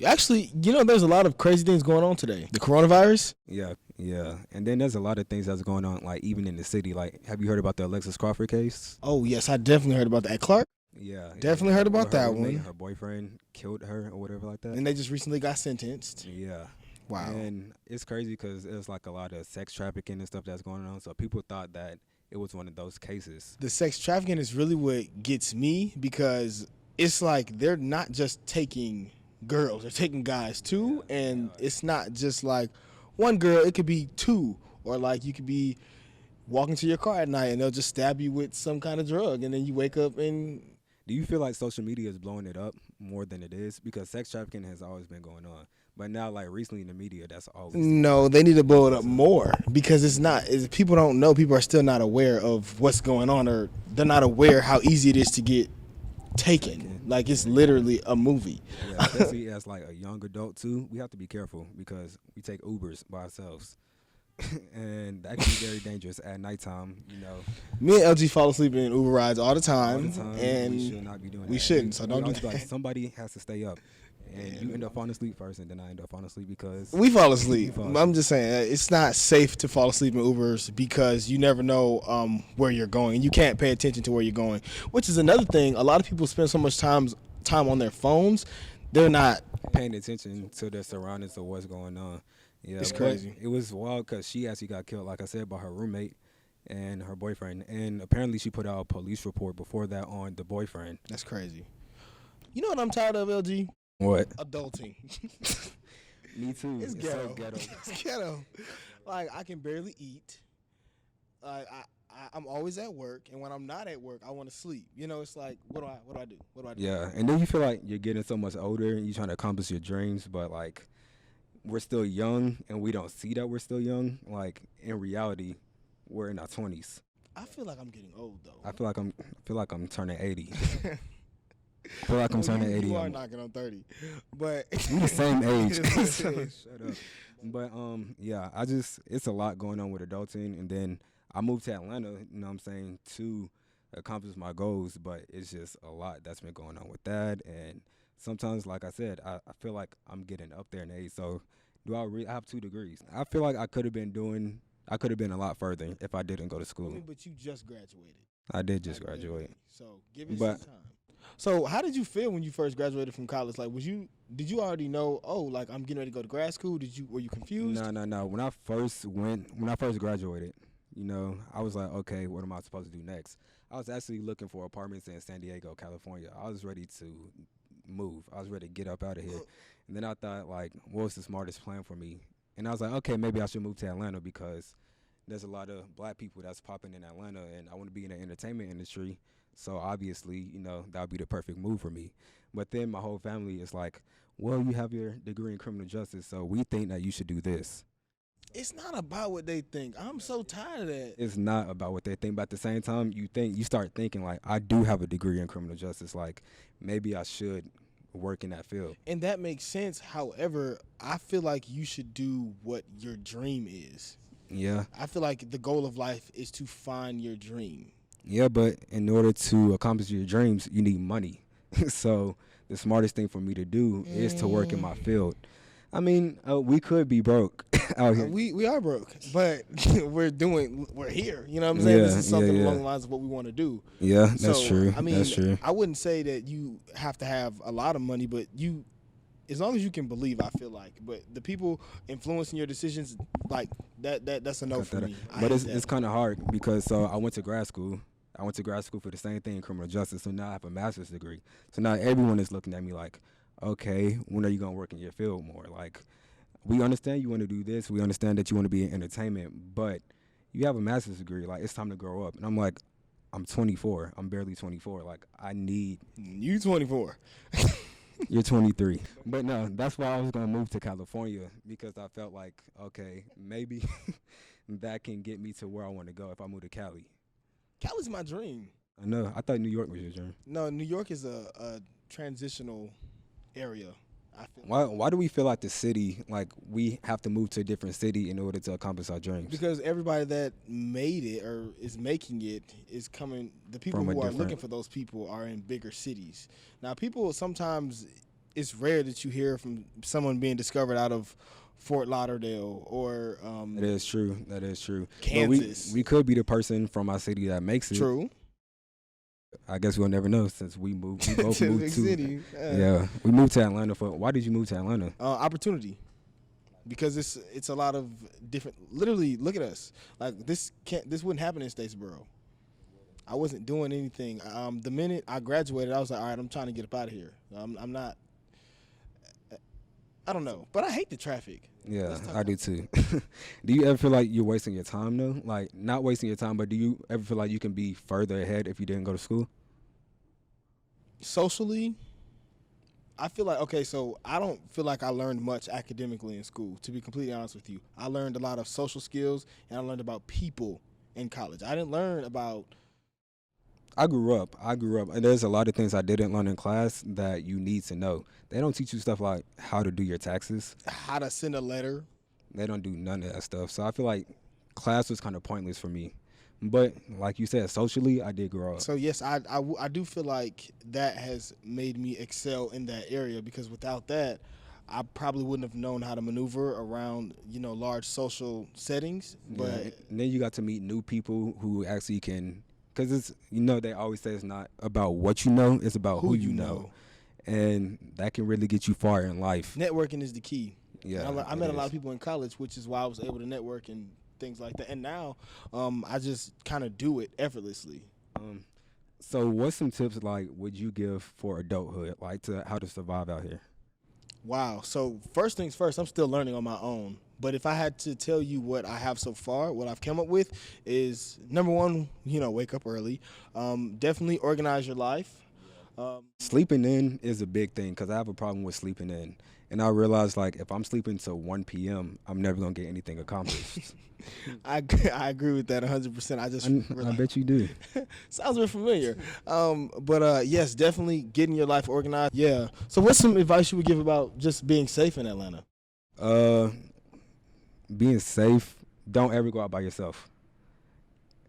Actually, there's a lot of crazy things going on today. The coronavirus. Yeah, yeah. And then there's a lot of things that's going on, like even in the city. Like, have you heard about the Alexis Crawford case? Oh yes, I definitely heard about that. At Clark, Yeah, definitely heard about her that roommate, one. her boyfriend killed her or whatever like that. And they just recently got sentenced. Yeah. Wow. And it's crazy because there's like a lot of sex trafficking and stuff that's going on. So people thought that it was one of those cases. The sex trafficking is really what gets me because it's like they're not just taking girls, they're taking guys too. And it's not just like one girl, it could be two. Or like you could be walking to your car at night and they'll just stab you with some kind of drug. And then you wake up and... Do you feel like social media is blowing it up more than it is? Because sex trafficking has always been going on. But now, like recently in the media, that's always... No, they need to blow it up more because it's not... people don't know. People are still not aware of what's going on, or they're not aware how easy it is to get taken. Like, it's literally a movie. Yeah, especially as like a young adult too. We have to be careful because we take Ubers by ourselves. And that can be very dangerous at nighttime, Me and LG fall asleep in Uber rides all the time, and we should not be doing that. We shouldn't, so don't do that. Like, somebody has to stay up, and you end up falling asleep first, and then I end up falling asleep because... We fall asleep. I'm just saying, it's not safe to fall asleep in Ubers because you never know where you're going, and you can't pay attention to where you're going, which is another thing. A lot of people spend so much time on their phones, they're not paying attention to their surroundings or what's going on. Yeah, it's crazy. It was wild because she actually got killed, like I said, by her roommate and her boyfriend. And apparently she put out a police report before that on the boyfriend. That's crazy. You know what I'm tired of, LG? What? Adulting. Me too. It's ghetto. So ghetto. It's ghetto. Like, I can barely eat. I'm always at work, and when I'm not at work, I want to sleep. It's like, what do I do? What do I do? Yeah, and then you feel like you're getting so much older and you're trying to accomplish your dreams, but like... we're still young, and we don't see that we're still young. Like, in reality, we're in our 20s. I feel like I'm getting old, though. I feel like I'm turning 80. I feel like I'm turning 80. You are knocking on 30, but we're the same age. Shut up. But yeah, it's a lot going on with adulting, and then I moved to Atlanta. You know what I'm saying, to accomplish my goals, but it's just a lot that's been going on with that. And sometimes, like I said, I feel like I'm getting up there in age. So do I have 2 degrees? I feel like I could have been a lot further if I didn't go to school. But you just graduated. I did just graduate. So give it some time. So how did you feel when you first graduated from college? Like, did you already know, like, I'm getting ready to go to grad school? Were you confused? No. When I first graduated, I was like, okay, what am I supposed to do next? I was actually looking for apartments in San Diego, California. I was ready to move. I was ready to get up out of here. And then I thought, like, what's the smartest plan for me? And I was like, okay, maybe I should move to Atlanta because there's a lot of black people that's popping in Atlanta, and I want to be in the entertainment industry. So obviously, that would be the perfect move for me. But then my whole family is like, well, you have your degree in criminal justice, so we think that you should do this. It's not about what they think. I'm so tired of that. It's not about what they think, but at the same time, you start thinking, like, I do have a degree in criminal justice. Like, maybe I should work in that field. And that makes sense. However, I feel like you should do what your dream is. Yeah. I feel like the goal of life is to find your dream. Yeah, but in order to accomplish your dreams, you need money. So the smartest thing for me to do is to work in my field. I mean, we could be broke out here. We are broke, but we're here. You know what I'm saying? This is something along the lines of what we want to do. Yeah, that's true. I mean, that's true. I wouldn't say that you have to have a lot of money, but as long as you can believe, I feel like. But the people influencing your decisions, like that's a no for me. But it's kind of hard because I went to grad school. I went to grad school for the same thing, criminal justice. So now I have a master's degree. So now everyone is looking at me like, okay, when are you going to work in your field more? Like, we understand you want to do this. We understand that you want to be in entertainment, but you have a master's degree. Like, it's time to grow up. And I'm like, I'm 24. I'm barely 24. Like, I need... You 24. You're 23. But no, that's why I was going to move to California because I felt like, okay, maybe that can get me to where I want to go if I move to Cali. Cali's my dream. I know. I thought New York was your dream. No, New York is a transitional area. I feel why do we feel like the city, like we have to move to a different city in order to accomplish our dreams? Because everybody that made it or is making it is coming. The people who are looking for those people are in bigger cities. Now, people sometimes it's rare that you hear from someone being discovered out of Fort Lauderdale or That is true. That is true. Kansas. But we could be the person from our city that makes it. True. I guess we'll never know since we moved. We both To moved big to. city. Yeah, we moved to Atlanta for. Why did you move to Atlanta? Opportunity. Because it's a lot of different. Literally, look at us. Like this wouldn't happen in Statesboro. I wasn't doing anything. The minute I graduated, I was like, all right, I'm trying to get up out of here. I'm not. I don't know, but I hate the traffic. Yeah, I do too. Do you ever feel like you're wasting your time though? Like not wasting your time, but do you ever feel like you can be further ahead if you didn't go to school? Socially, I feel like, okay, so I don't feel like I learned much academically in school, to be completely honest with you. I learned a lot of social skills, and I learned about people in college. I didn't learn about... I grew up, and there's a lot of things I didn't learn in class that you need to know. They don't teach you stuff like how to do your taxes. How to send a letter. They don't do none of that stuff. So I feel like class was kind of pointless for me. But like you said, socially, I did grow up. So yes, I do feel like that has made me excel in that area, because without that, I probably wouldn't have known how to maneuver around, large social settings. But Yeah, and then you got to meet new people who actually can, because it's, they always say it's not about what you know, it's about who you know. And that can really get you far in life. Networking is the key. Yeah, I met a lot of people in college, which is why I was able to network and things like that. And now I just kind of do it effortlessly. So what's some tips like would you give for adulthood, like to how to survive out here? Wow. So first things first, I'm still learning on my own. But if I had to tell you what I have so far, what I've come up with is, number one, wake up early. Definitely organize your life. Sleeping in is a big thing because I have a problem with sleeping in. And I realized, like, if I'm sleeping till 1 p.m., I'm never going to get anything accomplished. I agree with that 100%. I bet you do. Sounds very familiar. But yes, definitely getting your life organized. Yeah. So what's some advice you would give about just being safe in Atlanta? Being safe, don't ever go out by yourself.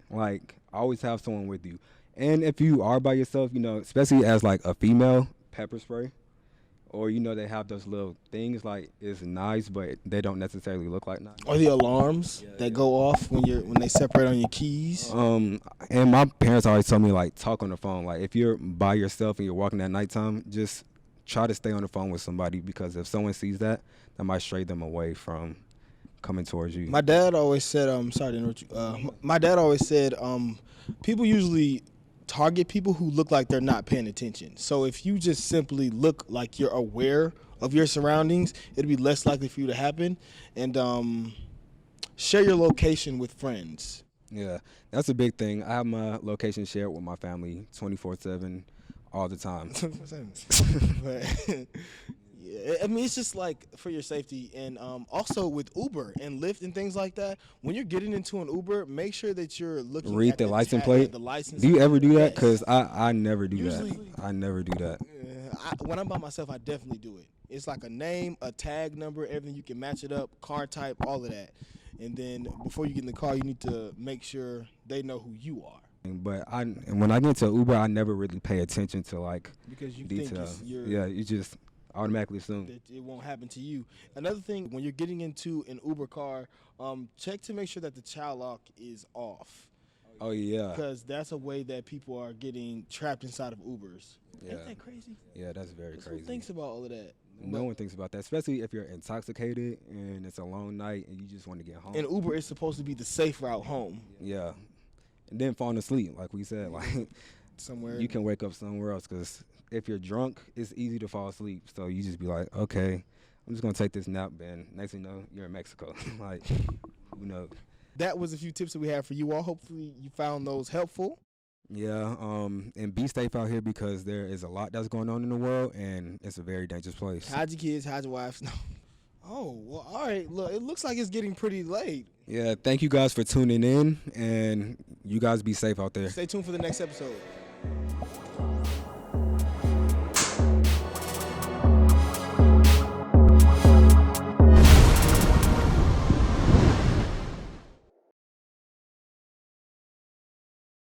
Like, always have someone with you. And if you are by yourself, especially as, like, a female, pepper spray. Or, they have those little things, like, it's nice, but they don't necessarily look like nice. Or the alarms that go off when they separate on your keys. And my parents always told me, like, talk on the phone. Like, if you're by yourself and you're walking at nighttime, just try to stay on the phone with somebody, because if someone sees that might stray them away from coming towards you. My dad always said, sorry to interrupt you. My dad always said, people usually target people who look like they're not paying attention. So if you just simply look like you're aware of your surroundings, it'll be less likely for you to happen. And share your location with friends. Yeah, that's a big thing. I have my location shared with my family 24/7 all the time. But, yeah, I mean, it's just like for your safety. And also with Uber and Lyft and things like that, when you're getting into an Uber, make sure that you're looking Read at the license plate. The license. Do you ever do that? Yes. Because I never do Usually, that. I never do that. When I'm by myself, I definitely do it. It's like a name, a tag number, everything. You can match it up, car type, all of that. And then before you get in the car, you need to make sure they know who you are. But when I get to Uber, I never really pay attention to, like, because you detail. think you're Yeah, you just automatically assume that it won't happen to you. Another thing, when you're getting into an Uber car, check to make sure that the child lock is off. Oh, yeah. Because that's a way that people are getting trapped inside of Ubers. Yeah. Isn't that crazy? Yeah, that's very crazy. Who thinks about all of that? No one thinks about that, especially if you're intoxicated and it's a long night and you just want to get home. And Uber is supposed to be the safe route home. Yeah. And then falling asleep, like we said, like somewhere. You can wake up somewhere else, because if you're drunk, it's easy to fall asleep. So you just be like, okay, I'm just going to take this nap, and next thing you know, you're in Mexico. Like, who knows? That was a few tips that we had for you all. Hopefully you found those helpful. Yeah, and be safe out here, because there is a lot that's going on in the world, and it's a very dangerous place. Hide your kids, hide your wives. No. Oh, well, all right. Look, it looks like it's getting pretty late. Yeah, thank you guys for tuning in, and you guys be safe out there. Stay tuned for the next episode.